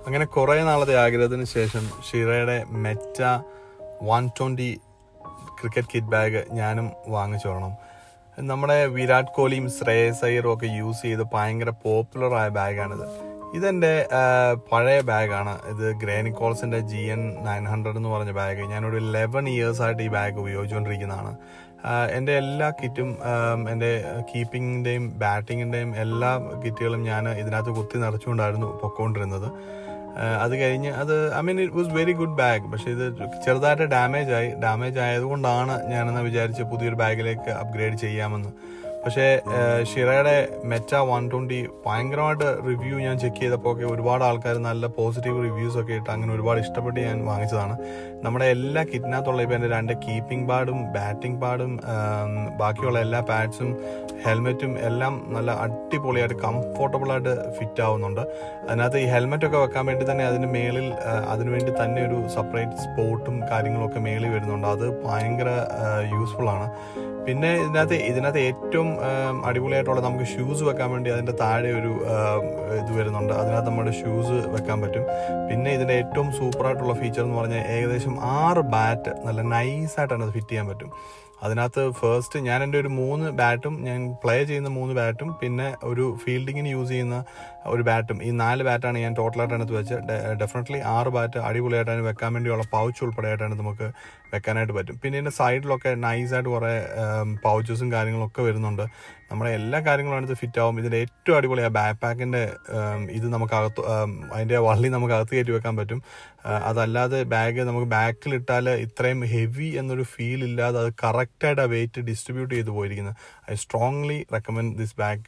അങ്ങനെ കുറേ നാളത്തെ ആഗ്രഹത്തിന് ശേഷം ഷിറയുടെ മെറ്റ 120 ക്രിക്കറ്റ് കിറ്റ് ബാഗ് ഞാനും വാങ്ങിച്ചു വരണം. നമ്മുടെ വിരാട് കോഹ്ലിയും ശ്രേയസ് അയ്യറും ഒക്കെ യൂസ് ചെയ്ത് ഭയങ്കര പോപ്പുലറായ ബാഗാണിത്. ഇതെൻ്റെ പഴയ ബാഗാണ്. ഇത് ഗ്രേനിക്കോൾസിൻ്റെ GN900 എന്ന് പറഞ്ഞ ബാഗ്. ഞാനൊരു 11 ഇയേഴ്സായിട്ട് ഈ ബാഗ് ഉപയോഗിച്ചുകൊണ്ടിരിക്കുന്നതാണ്. എൻ്റെ എല്ലാ കിറ്റും, എൻ്റെ കീപ്പിങ്ങിൻ്റെയും ബാറ്റിങ്ങിൻ്റെയും എല്ലാ കിറ്റുകളും ഞാൻ ഇതിനകത്ത് കുത്തി നിറച്ചുകൊണ്ടായിരുന്നു പൊക്കോണ്ടിരുന്നത്. അത് കഴിഞ്ഞ് it was very good bag. പക്ഷേ ഇത് ചെറുതായിട്ട് ഡാമേജ് ആയതുകൊണ്ടാണ് ഞാനെന്ന് വിചാരിച്ച് പുതിയൊരു ബാഗിലേക്ക് അപ്ഗ്രേഡ് ചെയ്യാമെന്ന്. പക്ഷേ ഷിറയുടെ മെറ്റ 120 ഭയങ്കരമായിട്ട് റിവ്യൂ ഞാൻ ചെക്ക് ചെയ്തപ്പോൾ ഒക്കെ ഒരുപാട് ആൾക്കാർ നല്ല പോസിറ്റീവ് റിവ്യൂസ് ഒക്കെ ഇട്ട് അങ്ങനെ ഒരുപാട് ഇഷ്ടപ്പെട്ട് ഞാൻ വാങ്ങിച്ചതാണ്. നമ്മുടെ എല്ലാ കിറ്റിനകത്തുള്ള ഇപ്പോൾ എൻ്റെ 2 കീപ്പിംഗ് പാഡും ബാറ്റിംഗ് പാഡും ബാക്കിയുള്ള എല്ലാ പാഡ്സും ഹെൽമെറ്റും എല്ലാം നല്ല അടിപൊളിയായിട്ട് കംഫോർട്ടബിളായിട്ട് ഫിറ്റ് ആവുന്നുണ്ട്. അതിനകത്ത് ഈ ഹെൽമെറ്റൊക്കെ വെക്കാൻ വേണ്ടി തന്നെ അതിന് മേളിൽ അതിനുവേണ്ടി തന്നെ ഒരു സെപ്പറേറ്റ് സ്പോട്ടും കാര്യങ്ങളൊക്കെ മേളിൽ വരുന്നുണ്ട്. അത് ഭയങ്കര യൂസ്ഫുള്ളാണ്. പിന്നെ ഇതിനകത്ത് ഏറ്റവും അടിപൊളിയായിട്ടുള്ള നമുക്ക് ഷൂസ് വെക്കാൻ വേണ്ടി അതിൻ്റെ താഴെ ഒരു ഇത് വരുന്നുണ്ട്. അതിനകത്ത് നമ്മുടെ ഷൂസ് വെക്കാൻ പറ്റും. പിന്നെ ഇതിൻ്റെ ഏറ്റവും സൂപ്പറായിട്ടുള്ള ഫീച്ചർ എന്ന് പറഞ്ഞാൽ ഏകദേശം 6 ബാറ്റ് നല്ല നൈസായിട്ടാണ് അത് ഫിറ്റ് ചെയ്യാൻ പറ്റും. അതിനകത്ത് ഫസ്റ്റ് ഞാൻ എൻ്റെ ഒരു 3 ബാറ്റും, ഞാൻ പ്ലേ ചെയ്യുന്ന 3 ബാറ്റും, പിന്നെ ഒരു ഫീൽഡിങ്ങിന് യൂസ് ചെയ്യുന്ന ഒരു ബാറ്റും, ഈ 4 ബാറ്റാണ് ഞാൻ ടോട്ടലായിട്ട് അതിനകത്ത് വെച്ച്. ഡെഫിനറ്റ്ലി 6 ബാറ്റ് അടിപൊളിയായിട്ടാണ് വെക്കാൻ വേണ്ടിയുള്ള പൗച്ച് ഉൾപ്പെടെയായിട്ടാണ് നമുക്ക് വെക്കാനായിട്ട് പറ്റും. പിന്നെ ഇതിൻ്റെ സൈഡിലൊക്കെ നൈസായിട്ട് കുറേ പൗച്ചസും കാര്യങ്ങളൊക്കെ വരുന്നുണ്ട്. നമ്മുടെ എല്ലാ കാര്യങ്ങളും അതിനകത്ത് ഫിറ്റ് ആവും. ഇതിൻ്റെ ഏറ്റവും അടിപൊളി ആ ബാക്ക് പാക്കിൻ്റെ ഇത് നമുക്കകത്ത് അതിൻ്റെ വള്ളി നമുക്ക് അകത്ത് കയറ്റി വെക്കാൻ പറ്റും. അതല്ലാതെ ബാഗ് നമുക്ക് ബാക്കിലിട്ടാൽ ഇത്രയും ഹെവി എന്നൊരു ഫീൽ ഇല്ലാതെ അത് കറക്റ്റായിട്ട് ആ വെയിറ്റ് ഡിസ്ട്രിബ്യൂട്ട് ചെയ്ത് പോയിരിക്കുന്നത്. I strongly recommend this bag.